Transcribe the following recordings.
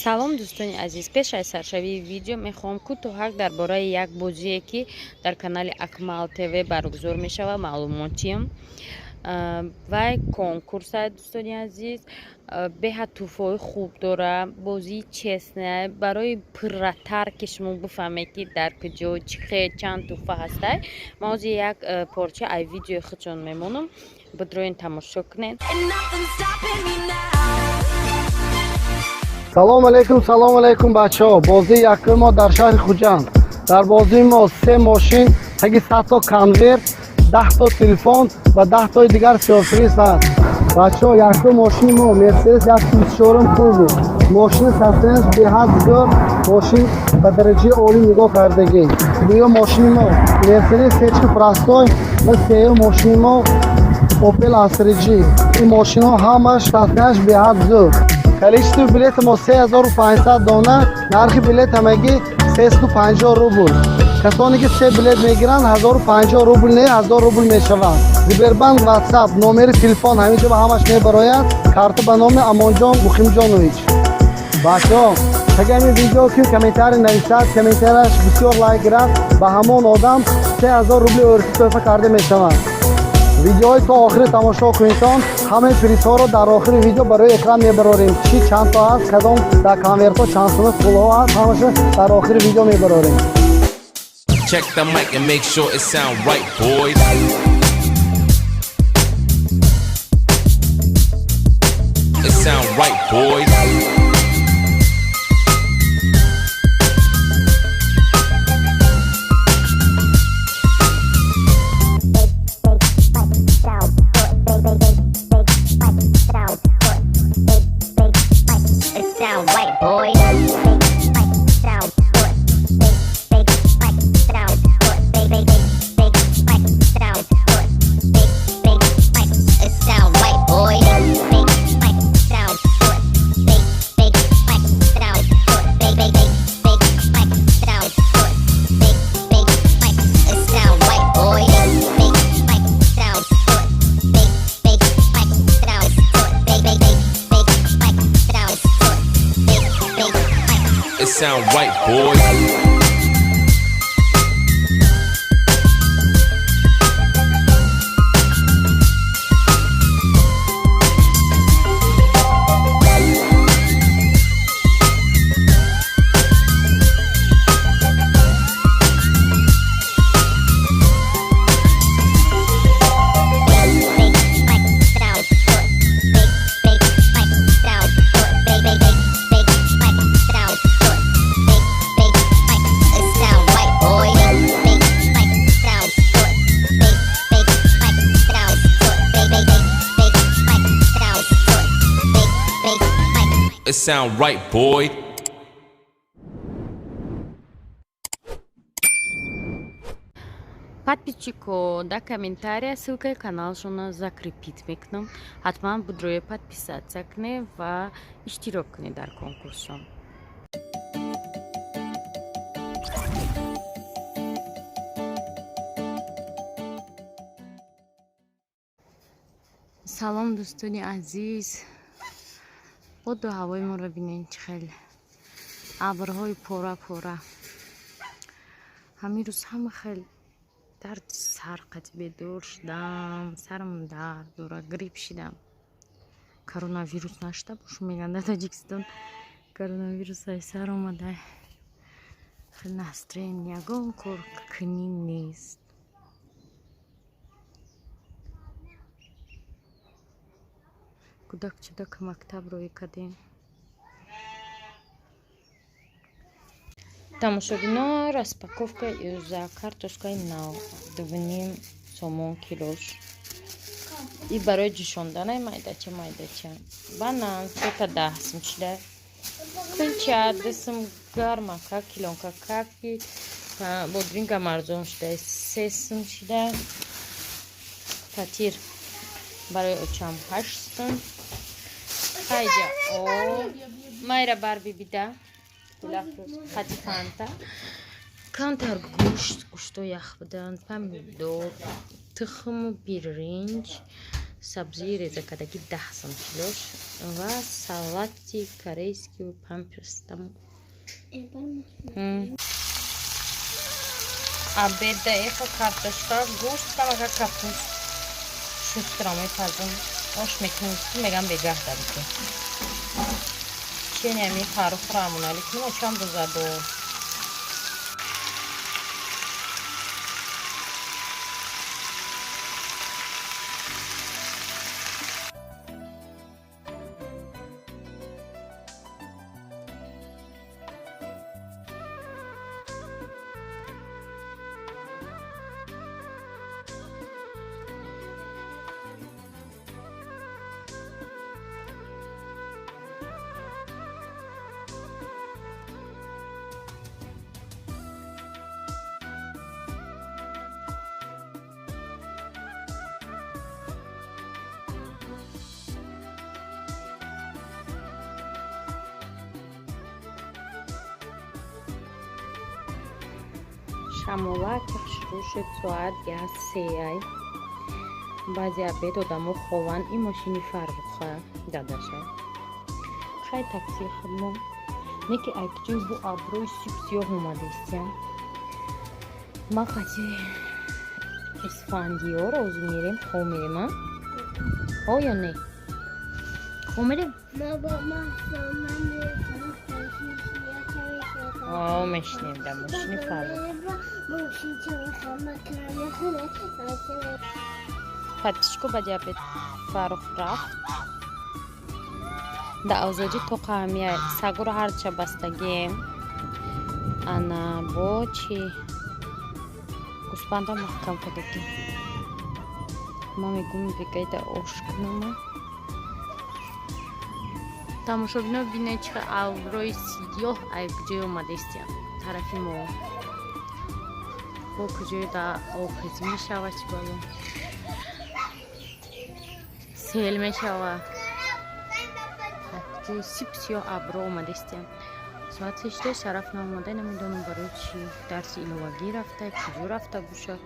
салом дӯстони азиз, пеш аз саршавии видео мехоҳам кӯтоҳак дар бораи як бозие ки дар канали Акмал ТВ баргузор мешавад маълумот диҳам. Вай конкурс аст дӯстони азиз, беҳад туҳфаҳои хуб дорад, бозии честна барои пурратар ки шумо бифаҳмед ки дар куҷо чӣ хел чанд туҳфа ҳастай. Ман ҳозир як порча аз видеои худшон мемонам, бидроин тамошо кунед. салом алейкум бачаҳо. Бозии якум мо дар шаҳри Шудам. Дар бозии мо 3 мошин, таги 100 то конверт, 10 то телефон ва 10 тои дигар сюрприз ҳаст. Бачаҳо, якум мошини мо Мерседес 124 куби. Мошини состоянияш беҳад зӯр, мошин ба дараҷаи олӣ нигоҳ кардагӣ. Дуюм мошини мо Мерседес сечки простой ва сеюм мошини мо Opel Astra-G. Ин мошинҳо ҳамаш состоянияш беҳад зӯр. Количество билети мо 3500 дона, нархи билет ҳамагӣ 350 рубл. Касоне ки 3 билет мегиранд 1050 рубл не 1000 рубл мешавад. Сбербанк, WhatsApp, номери телефон ҳаминҷо ба ҳамаш мебарояд. Карта ба номи Амонҷон Мухимҷонович. Бачаҳо, агар ин видео ки комментарий нависад, комментарияш бисёр лайк гирад, ба ҳамон одам 3000 рубли орзу тӯҳфа карда мешавад. Видеои то охири тамошо кунедтон, ҳамаи призҳоро дар охири видео барои экран мебарорем. Чӣ чанд то аст, кадом дар конвертҳо чанд сунуф пулҳо аст, ҳамаша дар охири видео мебарорем. Check the mic and make sure it sound right, boys. It sound right, boys. Sound right, boys. It sound right, boy. Подписчико, до комментария ссылкой каналшона закрепить мекунам. Ҳатман будроя подписаться кунед ва иштирок кунед дар конкурсҳо. салом дӯстони азиз. боду ҳавои моро бинед чӣ хел абрҳои пора пора. ҳамин рӯз ҳама хел дарди сар қати бедор шудам, сарам дард дорад, грипп шидам. Каронавирус нашуда бошу мегӯянд дар Тоҷикистон. Каронавирус ай сар омада. хел настроение ягон кор кунин нест. Кудак-чудак мактаб роӣ кардем. Тамошобино, распаковка за картошкаи нав 2,5 сомон килош. И барои ҷӯшонданай майдача. Банан 10 сум шуда. Кунча 2 сум гарма, как килонка каки, бодринка марзон шуда 3 сум шуда. Фатир барои очам 8 сум. Хайҷа майра барби бида. Хати фанта. Кантар гӯшто ях буданд, помидор, тухму биринҷ, сабзии резакадаги 10 сом килош ва салати корейский памперстам. Обеда ехо картошка, гӯшт ва капуст. Шустра мепазам. Ош мекунам, мегам бегах дарите. Чениями фарухрамун, аликин очам дозадо. шамола шурӯъ шуд соат 3. баъзи обед одамо хованд. ин мошини фарруха дадаша хай такси худмо неки айкҷои бу абрӯи сиёҳ омадестям. ма хаси исфандиё розу мерем хо мерем ҳо ё не хо мерем мешнидам мошини фаррух патишко ба ҷабе фаррух рафт да озоҷи тоқа ҳамия сагуро ҳарча бастагием ана бо чи гӯспанда маҳкам кадаги ма мегум бигайда ошкунама тамошобино бине чӣ аврои сиёҳ айкҷои омадестиям тарафи мо бо куҷои да охизӣ мешава чи бало сел мешава айкҷои сиёҳ абро омадестиям соат 6 шараф наомадай намедонам барои чи дарси иловагӣ рафта куҷо рафта бошад.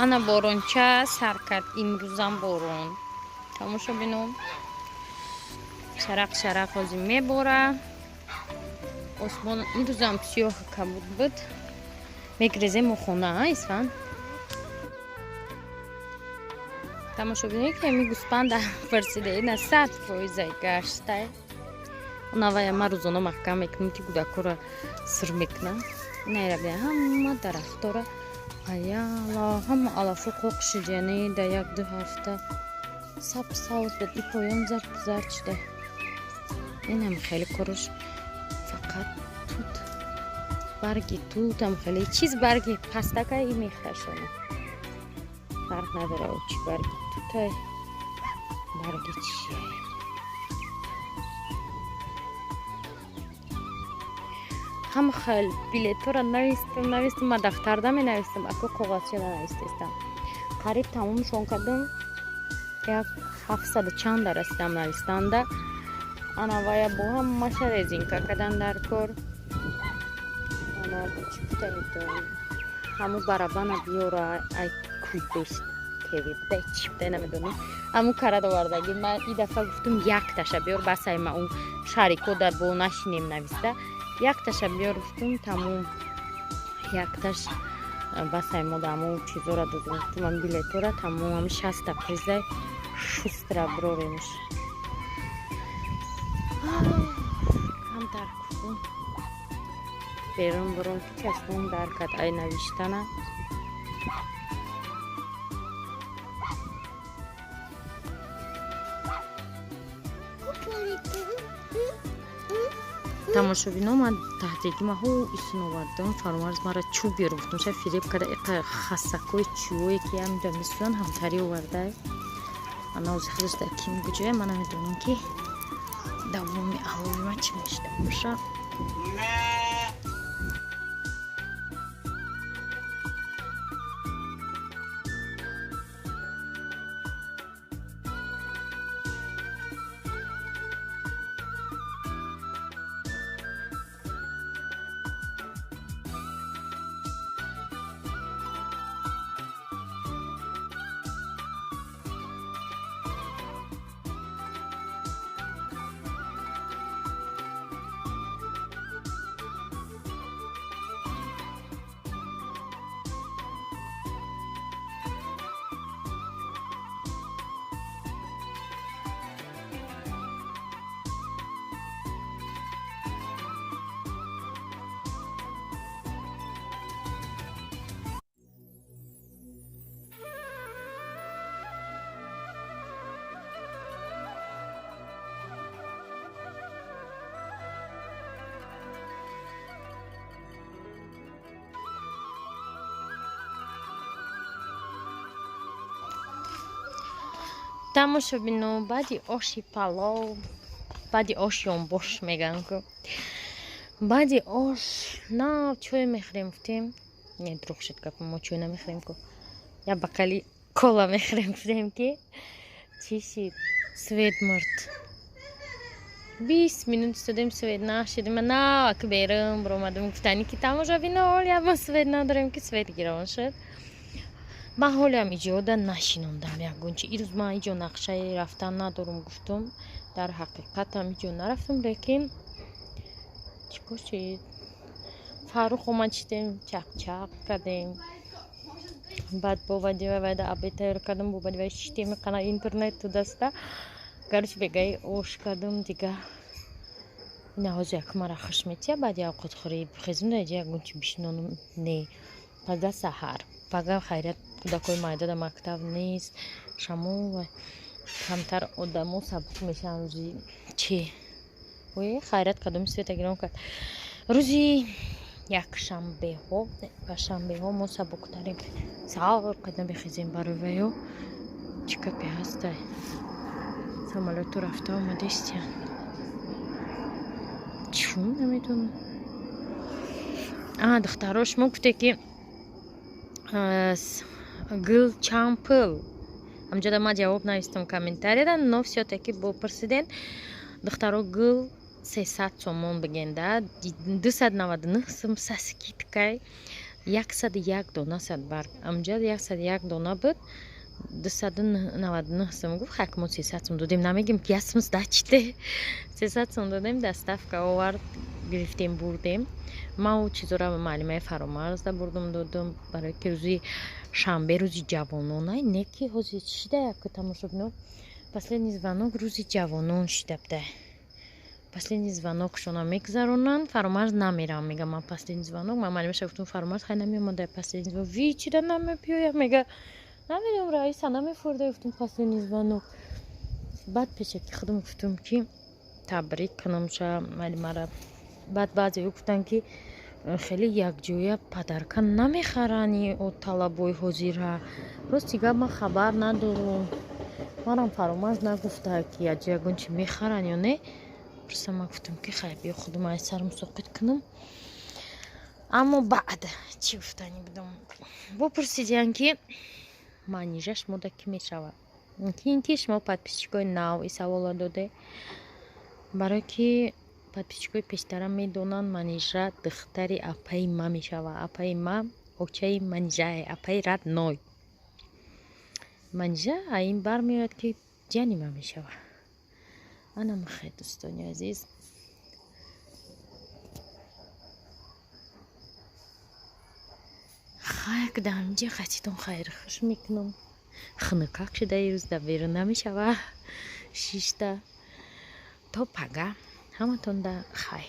ана боронча сар кард имрӯзам борон тамошо бинум шарақ шарақ ҳозир мебора осмон имрӯзам сиёҳ кабуд буд мегрезем мо хона исфан тамошо бинум ки ми гӯспанда фарсидаи на 100% гаштай навая ма рӯзона маҳкам мекунам ки кӯдакҳоро сир мекунам найрабия ҳама дарахтора аяла ҳама алафо қоқ шидяни да 1-2 ҳафта сабз буд и поён зард шуда инам хеле кораш фақат тут барги тутам хеле чиз барги пастакай и мехташона фарқ надора чи барги тутай барги чи ҳама хел билетора навистам ма дафтарда менавистам ако коғазчада навистестам қариб тамомшон кардам як 700 чанда расидам навистанда анавая бо ҳамаша резинка кадан дар кор ана чиптаидо ҳаму барабана биёра ай кӯбеш тевида чипта намедонам ҳаму карад овардаги ман и дафъа гуфтам якташа биёр басай ма он шарикода бо нашинем нависта якташа биёр гуфтам тамом якташ басай мо дамо чизора додам гуфтам ам билетора тамом ам 60 призай шустра броремш кам даркум берун бурун ки часпон даркат ай навиштана тамошобино ман таҳдиги маҳо исин овардам фармарз мара чӯб биёр гуфтам шаид фиреб када иқа хасакои чӯое ки ҳамда мисӯян ҳамтари овардай ана ҳозир хизда ки мегуҷоя ман намедонам ки давоми аҳволи ман чӣ мешуда боша тамошобино баъди оши палов, баъди оши онбош меган ку баъди ош на чой мехӯрем гуфтем не дурӯғ шуд гапам мо чой намехӯрем ку я бакали кола мехӯрем гуфтем ки чӣ шид свет мурд 20 минут истодем свет нашидем навак берам биромадам гуфтани ки тамошобино ҳоли ама свет надорем ки свет гирон шуд ман ҳолиам иҷода нашинондам ягончи ирӯз ман иҷо нақшаи рафтан надорум гуфтум дар ҳақиқатам иҷо нарафтум лекин чӣ кор шид фаррух омад шидем чақчақ кардем баъд бовади вайда абед тайёр кардам бовади вай шитем қана интернету даста гарчи бегаи ош кардам дига ина ҳозир як мара хуш метия баъди овқатхӯрӣ бихезм даҷа ягончи бишнонум не пага саҳар пага хайрат кӯдакои майда дар мактаб нест шамо ва камтар одамо сабук мешаванд рӯзи чӣ хайрат кадоми света гирон кард рӯзи якшанбеҳо ва шанбеҳо мо сабуктарем савр қадам бихезем барои ваё чӣ капе ҳастай самолёту рафта омадестия чун намедонам духтаро шумо гуфте ки гул чанд пул ҳамҷода ман ҷавоб навистам комментарияда но всё-таки бопурсиден духтаро гул 300 сомон бигенда 299 сум са скидкай 101 дона садбарг амҷад 101 дона буд 299 сум гуфт хак мо 300 сум додем намегим ки 1 сум дачте 300 сум додем доставка овард гирифтем бурдем ман чизора маълимаи фаромарзда бурдум додум барои ки рӯзи шанбе рӯзи ҷавононай не ки ҳозир чӣ шида як тамошобино последний звонок рӯзи ҷавонон шида буда последний звонокшона мегзаронанд фаромарз намерам мега ман последний звонок ман маълимаша гуфтум фаромарз хай намеомада последний звонок ви чида намепиёя мега намедонам раиса намефурда гуфтум последний звонок баъд пешаки худам гуфтум ки табрик кунам ша маълимара баъд баъзеҳо гуфтанд ки хеле якҷоя падарка намехарани талабои ҳозира рости гап ман хабар надорум манам фаромарз нагуфта ки ягон чи мехаран ё не просто ман гуфтам ки хай биё худам аз сарам соқит кунам аммо баъд чӣ гуфтани будам бопурсидиянд ки манижа шумода кӣ мешавад ки шумо подписчикои нави савола доде барое ки подписчикои пештара медонанд манижа духтари апаи ма мешавад апаи ма очаи манижае апаи радной манижа аин бармеояд ки ҷани ма мешавад анам хай дӯстони азиз хаяк дамҷа хатитон хайри хуш мекунам хунукак шуда ирӯз дар берун намешава шишта то пага ҳаматонда хай